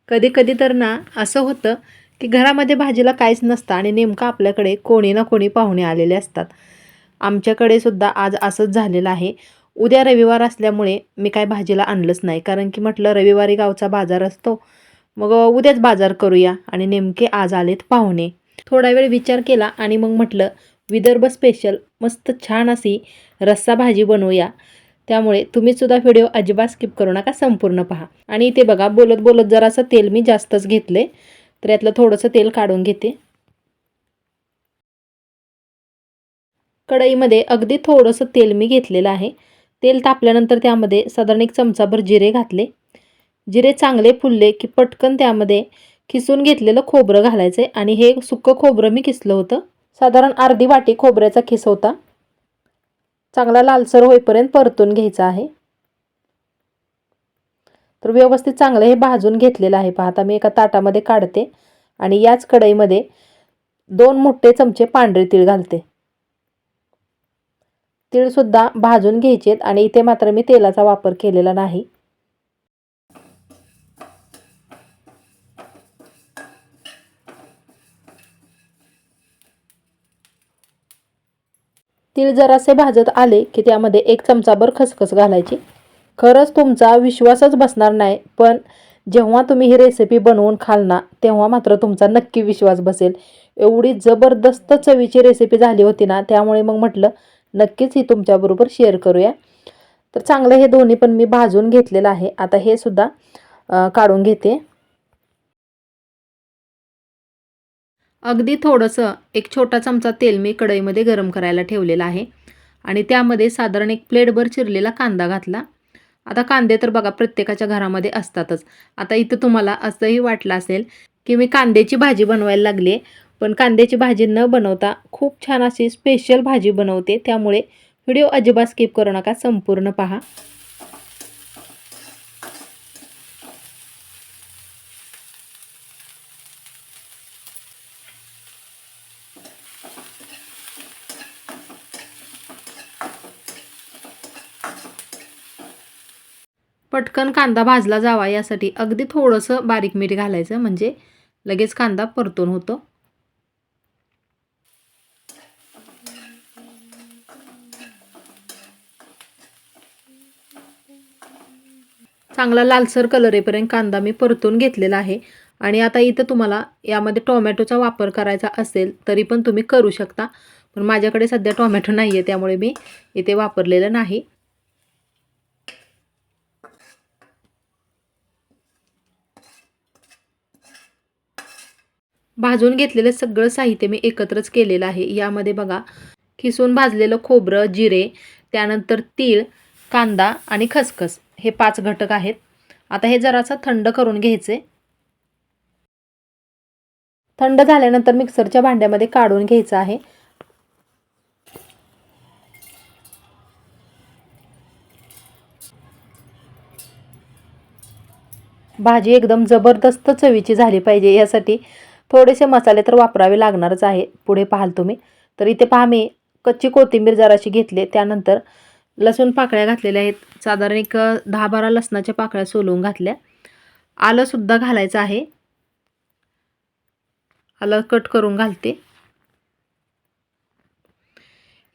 कधी कधी तर ना असं होतं की घरामध्ये भाजीला काहीच नसतं आणि नेमकं आपल्याकडे कोणी ना कोणी पाहुणे आलेले असतात. आमच्याकडे सुद्धा आज असंच झालेलं आहे. उद्या रविवार असल्यामुळे मी काय भाजीला आणलंच नाही, कारण की म्हटलं रविवारी गावचा बाजार असतो, मग उद्याच बाजार करूया. आणि नेमके आज आलेत पाहुणे. थोडा वेळ विचार केला आणि मग म्हटलं विदर्भ स्पेशल मस्त छान अशी रस्सा भाजी बनवूया. त्यामुळे तुम्ही सुद्धा व्हिडिओ अजिबात स्किप करू नका, संपूर्ण पहा. आणि इथे बघा, बोलत बोलत जरासं तेल मी जास्तच घेतले, तर यातलं थोडंसं तेल काढून घेते. कढईमध्ये अगदी थोडंसं तेल मी घेतलेलं आहे. तेल तापल्यानंतर त्यामध्ये साधारण 1 चमचाभर जिरे घातले. जिरे चांगले फुलले की पटकन त्यामध्ये किसून घेतलेलं खोबरं घालायचं आहे. आणि हे सुक्कं खोबरं मी किसलं होतं. साधारण अर्धी वाटी खोबऱ्याचा खिस होता. चांगला लालसर होईपर्यंत परतून घ्यायचा आहे. तर व्यवस्थित चांगलं हे भाजून घेतलेलं आहे. पहा, आता मी एका ताटामध्ये काढते आणि याच कढईमध्ये 2 मोठे चमचे पांढरे तीळ घालते. तीळसुद्धा भाजून घ्यायचे आहेत आणि इथे मात्र मी तेलाचा वापर केलेला नाही. तीळ जरासे भाजत आले की त्यामध्ये 1 चमचाभर खसखस घालायची. खरंच तुमचा विश्वासच बसणार नाही, पण जेव्हा तुम्ही ही रेसिपी बनवून खाल ना, तेव्हा मात्र तुमचा नक्की विश्वास बसेल. एवढी जबरदस्त चवीची रेसिपी झाली होती ना, त्यामुळे मग म्हटलं नक्कीच ही तुमच्याबरोबर शेअर करूया. तर चांगलं हे दोन्ही पण मी भाजून घेतलेलं आहे. आता हे सुद्धा काढून घेते. अगदी थोडंसं 1 छोटा चमचा तेल मी कढईमध्ये गरम करायला ठेवलेलं आहे आणि त्यामध्ये साधारण 1 प्लेटभर चिरलेला कांदा घातला. आता कांदे तर बघा प्रत्येकाच्या घरामध्ये असतातच. आता इथं तुम्हाला असंही वाटलं असेल की मी कांद्याची भाजी बनवायला लागली, पण कांद्याची भाजी न बनवता खूप छान अशी स्पेशल भाजी बनवते. त्यामुळे व्हिडिओ अजिबात स्किप करू नका, संपूर्ण पहा. पटकन कांदा भाजला जावा यासाठी अगदी थोडंसं बारीक मीठ घालायचं, म्हणजे लगेच कांदा परतून होतो. चांगला लालसर कलर येईपर्यंत कांदा मी परतून घेतलेला आहे. आणि आता इथं तुम्हाला यामध्ये टोमॅटोचा वापर करायचा असेल तरी पण तुम्ही करू शकता, पण माझ्याकडे सध्या टोमॅटो नाही आहे, त्यामुळे मी इथे वापरलेलं नाही. भाजून घेतलेलं सगळं साहित्य मी एकत्रच केलेलं आहे. यामध्ये बघा, किसून भाजलेलं खोबरं, जिरे, त्यानंतर तीळ, कांदा आणि खसखस हे 5 घटक आहेत. आता हे जरासं थंड करून घ्यायचे. थंड झाल्यानंतर मिक्सरच्या भांड्यामध्ये काढून घ्यायचं आहे. भाजी एकदम जबरदस्त चवीची झाली पाहिजे, यासाठी थोडेसे मसाले तर वापरावे लागणारच आहे. पुढे पाहाल तुम्ही. तर इथे पहा, मी कच्ची कोथिंबीर जराशी घेतली, त्यानंतर लसूण पाकळ्या घातलेल्या आहेत. साधारण 10-12 लसणाच्या पाकळ्या सोलून घातल्या. आलंसुद्धा घालायचं आहे. आलं कट करून घालते.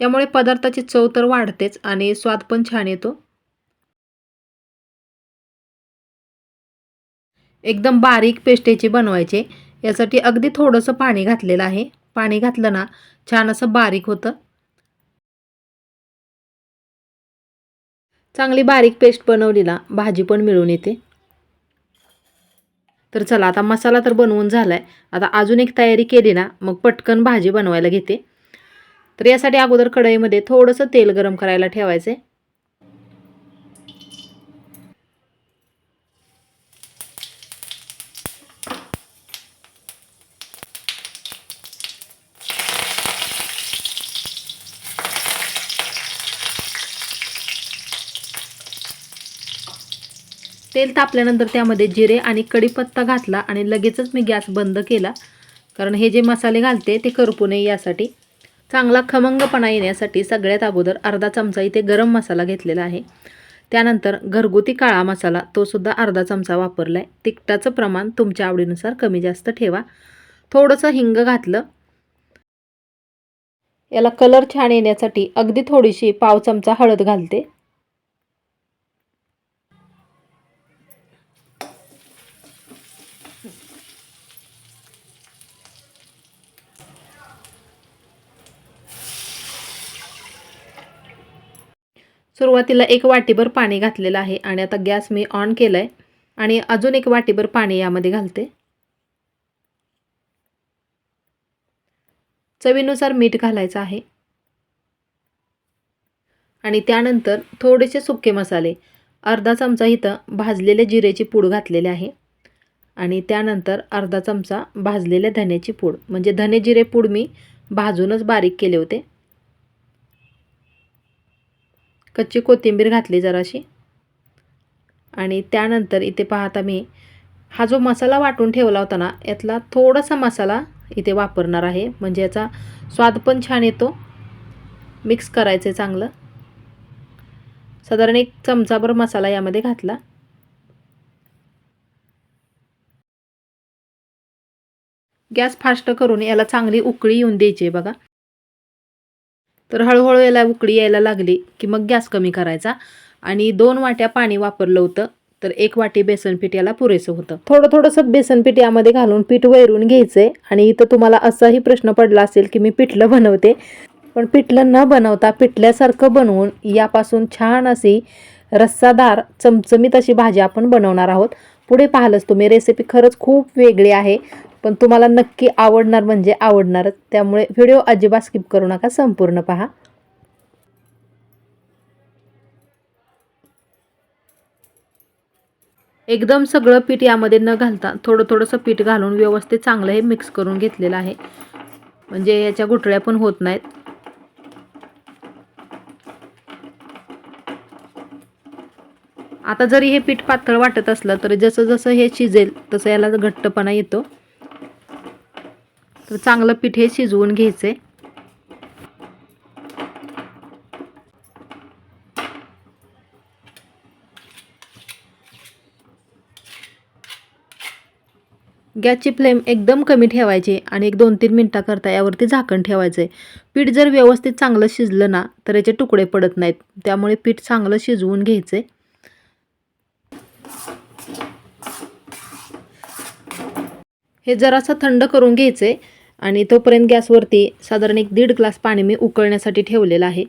यामुळे पदार्थाची चव तर वाढतेच आणि स्वाद पण छान येतो. एकदम बारीक पेस्टेची बनवायचे, यासाठी अगदी थोडंसं पाणी घातलेलं आहे. पाणी घातलं ना, छान असं बारीक होतं. चांगली बारीक पेस्ट बनवली ना, भाजी पण मिळून येते. तर चला, आता मसाला तर बनवून झालाय. आता अजून एक तयारी केली ना, मग पटकन भाजी बनवायला घेते. तर यासाठी अगोदर कढईमध्ये थोडंसं तेल गरम करायला ठेवायचे. तेल तापल्यानंतर त्यामध्ये जिरे आणि कढीपत्ता घातला आणि लगेचच मी गॅस बंद केला, कारण हे जे मसाले घालते ते करपू नये यासाठी. चांगला खमंगपणा येण्यासाठी सगळ्यात अगोदर अर्धा चमचा इथे गरम मसाला घेतलेला आहे. त्यानंतर घरगुती काळा मसाला तो सुद्धा अर्धा चमचा वापरला आहे. तिखटाचं प्रमाण तुमच्या आवडीनुसार कमी जास्त ठेवा. थोडंसं हिंग घातलं. याला कलर छान येण्यासाठी अगदी थोडीशी पाव चमचा हळद घालते. सुरुवातीला 1 वाटीभर पाणी घातलेलं आहे आणि आता गॅस मी ऑन केला आहे आणि अजून 1 वाटीभर पाणी यामध्ये घालते. चवीनुसार मीठ घालायचं आहे आणि त्यानंतर थोडेसे सुके मसाले, अर्धा चमचा इथं भाजलेले जिरेची पूड घातलेली आहे आणि त्यानंतर अर्धा चमचा भाजलेल्या धन्याची पूड, म्हणजे धने जिरे पूड मी भाजूनच बारीक केले होते. कच्ची कोथिंबीर घातली जराशी आणि त्यानंतर इथे पाहता मी हा जो मसाला वाटून ठेवला होता ना, यातला थोडासा मसाला इथे वापरणार आहे, म्हणजे याचा स्वाद पण छान येतो. मिक्स करायचं आहे चांगलं. साधारण 1 चमचाभर मसाला यामध्ये घातला. गॅस फास्ट करून याला चांगली उकळी येऊन द्यायची आहे बघा. तर हळूहळू याला उकळी यायला लागली की मग गॅस कमी करायचा आणि 2 वाट्या पाणी वापरलं होतं, तर 1 वाटी बेसन पीठ याला पुरेसं होतं. थोडंसं बेसन पीठ यामध्ये घालून पीठ वैरून घ्यायचं आहे. आणि इथं तुम्हाला असाही प्रश्न पडला असेल की मी पिठलं बनवते, पण पिठलं न बनवता पिठल्यासारखं बनवून यापासून छान अशी रस्सादार चमचमीत अशी भाजी आपण बनवणार आहोत. पुढे पाहालच तुम्ही, रेसिपी खरंच खूप वेगळी आहे, पण तुम्हाला नक्की आवडणार म्हणजे आवडणारच. त्यामुळे व्हिडिओ अजिबात स्किप करू नका, संपूर्ण पहा. एकदम सगळं पीठ यामध्ये न घालता थोडंसं पीठ घालून व्यवस्थित चांगलं हे मिक्स करून घेतलेलं आहे, म्हणजे याच्या गुठळ्या पण होत नाहीत. आता जरी हे पीठ पातळ वाटत असलं तरी जसं हे शिजेल तसं याला घट्टपणा येतो. तर चांगलं पीठ हे शिजवून घ्यायचे. गॅसची फ्लेम एकदम कमी ठेवायची आणि 1-2-3 मिनिटाकरता यावरती झाकण ठेवायचं आहे. पीठ जर व्यवस्थित चांगलं शिजलं ना तर याचे तुकडे पडत नाहीत, त्यामुळे पीठ चांगलं शिजवून घ्यायचं आहे. हे जरासं थंड करून घ्यायचं आहे आणि तोपर्यंत गॅसवरती साधारण 1-1.5 ग्लास पाणी मी उकळण्यासाठी ठेवलेलं आहे.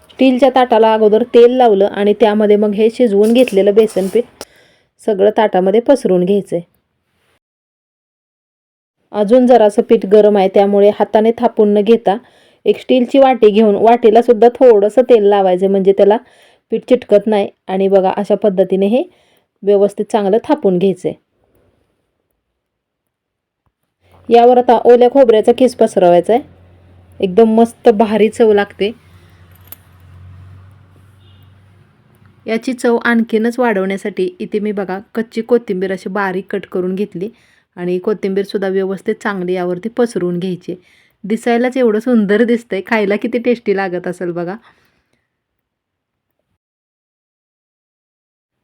स्टीलच्या ताटाला अगोदर तेल लावलं आणि त्यामध्ये मग हे शिजवून घेतलेलं बेसन पीठ सगळं ताटामध्ये पसरून घ्यायचं आहे. अजून जरासं पीठ गरम आहे, त्यामुळे हाताने थापून न घेता एक स्टीलची वाटी घेऊन वाटीला सुद्धा थोडंसं तेल लावायचं, म्हणजे त्याला पीठ चिटकत नाही. आणि बघा अशा पद्धतीने हे व्यवस्थित चांगलं थापून घ्यायचं आहे. यावर आता ओल्या खोबऱ्याचा किस पसरवायचा आहे. एकदम मस्त भारी चव लागते. याची चव आणखीनच वाढवण्यासाठी इथे मी बघा कच्ची कोथिंबीर अशी बारीक कट करून घेतली आणि कोथिंबीरसुद्धा व्यवस्थित चांगली यावरती पसरवून घ्यायची. दिसायलाच एवढं सुंदर दिसतंय, खायला किती टेस्टी लागत असेल बघा.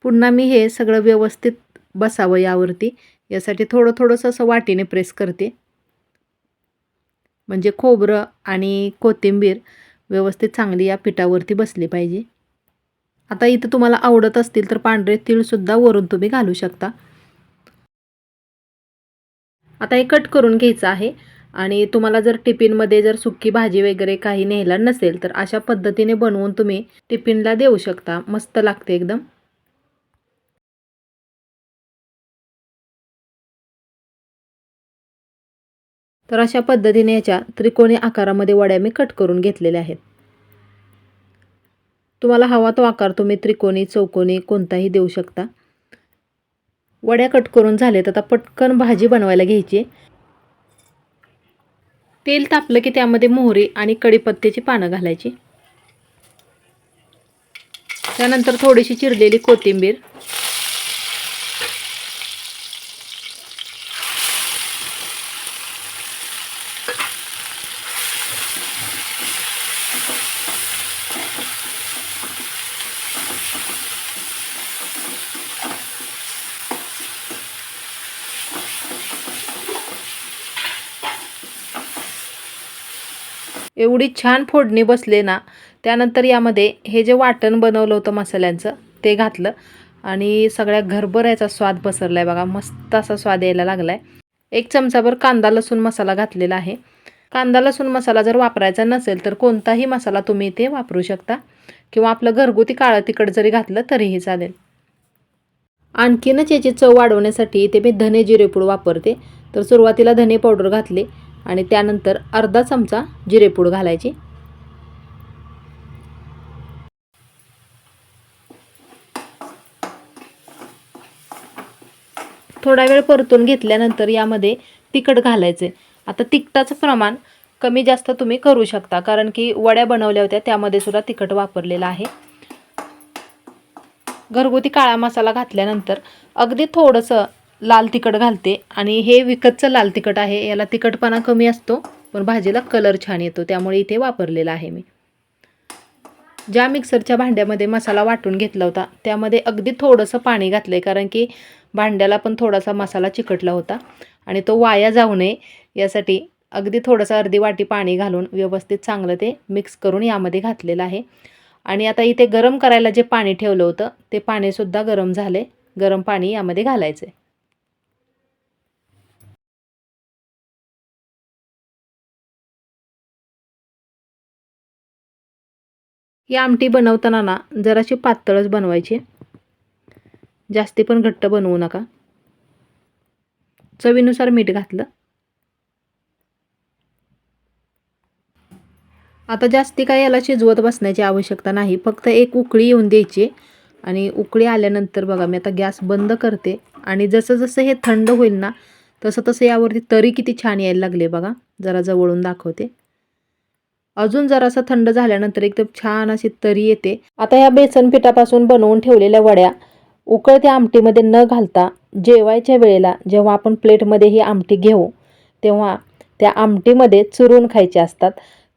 पुन्हा मी हे सगळं व्यवस्थित बसावं यावरती, यासाठी थोडंसं असं वाटीने प्रेस करते, म्हणजे खोबरं आणि कोथिंबीर व्यवस्थित चांगली या पिठावरती बसली पाहिजे. आता इथं तुम्हाला आवडत असतील तर पांढरे तीळसुद्धा वरून तुम्ही घालू शकता. आता हे कट करून घ्यायचं आहे आणि तुम्हाला जर टिफिनमध्ये जर सुकी भाजी वगैरे काही न्यायला नसेल तर अशा पद्धतीने बनवून तुम्ही टिफिनला देऊ शकता. मस्त लागते एकदम. तर अशा पद्धतीने याच्या त्रिकोणी आकारामध्ये वड्या मी कट करून घेतलेल्या आहेत. तुम्हाला हवा तो आकार तुम्ही त्रिकोणी, चौकोनी कोणताही देऊ शकता. वड्या कट करून झालेत, आता पटकन भाजी बनवायला घ्यायची. तेल तापलं की त्यामध्ये मोहरी आणि कढीपत्त्याची पानं घालायची. त्यानंतर थोडीशी चिरलेली कोथिंबीर, एवढी छान फोडणी बसले ना. त्यानंतर यामध्ये हे जे वाटण बनवलं होतं मसाल्यांचं ते घातलं आणि सगळ्या घरभर याचा स्वाद पसरला आहे बघा. मस्त असा स्वाद यायला लागला आहे. 1 चमचाभर कांदा लसूण मसाला घातलेला आहे. कांदा लसूण मसाला जर वापरायचा नसेल तर कोणताही मसाला तुम्ही इथे वापरू शकता किंवा आपलं घरगुती काळं तिखट जरी घातलं तरीही चालेल. आणखीनच याची चव वाढवण्यासाठी इथे मी धने जिरेपूड वापरते. तर सुरुवातीला धने पावडर घातले आणि त्यानंतर अर्धा चमचा जिरेपूड घालायची. थोडा वेळ परतून घेतल्यानंतर यामध्ये तिखट घालायचे. आता तिखटाचं प्रमाण कमी जास्त तुम्ही करू शकता कारण की वड्या बनवल्या होत्या त्यामध्ये सुद्धा तिखट वापरलेलं आहे. घरगुती काळा मसाला घातल्यानंतर अगदी थोडंसं लाल तिखट घालते आणि हे विकतचं लाल तिखट आहे. याला तिखटपणा कमी असतो पण भाजीला कलर छान येतो त्यामुळे इथे वापरलेला आहे मी. ज्या मिक्सरच्या भांड्यामध्ये मसाला वाटून घेतला होता त्यामध्ये अगदी थोडंसं पाणी घातलं आहे कारण की भांड्याला पण थोडासा मसाला चिकटला होता आणि तो वाया जाऊ नये यासाठी अगदी थोडंसं अर्धी वाटी पाणी घालून व्यवस्थित चांगलं ते मिक्स करून यामध्ये घातलेलं आहे. आणि आता इथे गरम करायला जे पाणी ठेवलं होतं ते पाणीसुद्धा गरम झाले. गरम पाणी यामध्ये घालायचे. ही आमटी बनवताना ना जराशी पातळच बनवायची, जास्ती पण घट्ट बनवू नका. चवीनुसार मीठ घातलं. आता जास्ती काय याला शिजवत बसण्याची आवश्यकता नाही. फक्त एक उकळी येऊन द्यायची आणि उकळी आल्यानंतर बघा मी आता गॅस बंद करते आणि जसं जसं हे थंड होईल ना तसं तसं यावरती तरी किती छान यायला लागले बघा. जरा जवळून दाखवते. अजून जरासं थंड झाल्यानंतर एकदम छान अशी तरी येते. आता ह्या बेसन पिठापासून बनवून ठेवलेल्या वड्या उकळत्या आमटीमध्ये न घालता जेवायच्या वेळेला जेव्हा आपण प्लेटमध्ये ही आमटी घेऊ तेव्हा त्या आमटीमध्ये चुरून खायच्या असतात.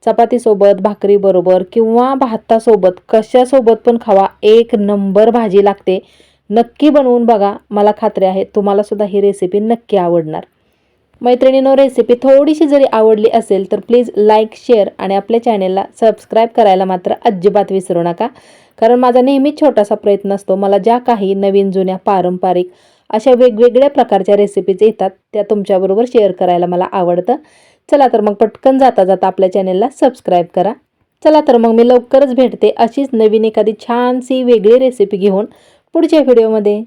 चपातीसोबत, भाकरीबरोबर किंवा भातासोबत कशासोबत पण खावा. एक नंबर भाजी लागते. नक्की बनवून बघा. मला खात्री आहे तुम्हालासुद्धा ही रेसिपी नक्की आवडणार. मैत्रिणींनो, रेसिपी थोडीशी जरी आवडली असेल तर प्लीज लाईक, शेअर आणि आपल्या चॅनेलला सबस्क्राईब करायला मात्र अजिबात विसरू नका. कारण माझा नेहमीच छोटासा प्रयत्न असतो. मला ज्या काही नवीन जुन्या पारंपरिक अशा वेगवेगळ्या प्रकारच्या रेसिपीज येतात त्या तुमच्याबरोबर शेअर करायला मला आवडतं. चला तर मग पटकन जाता जाता आपल्या चॅनेलला सबस्क्राईब करा. चला तर मग मी लवकरच भेटते अशीच नवीन एखादी छानशी वेगळी रेसिपी घेऊन पुढच्या व्हिडिओमध्ये.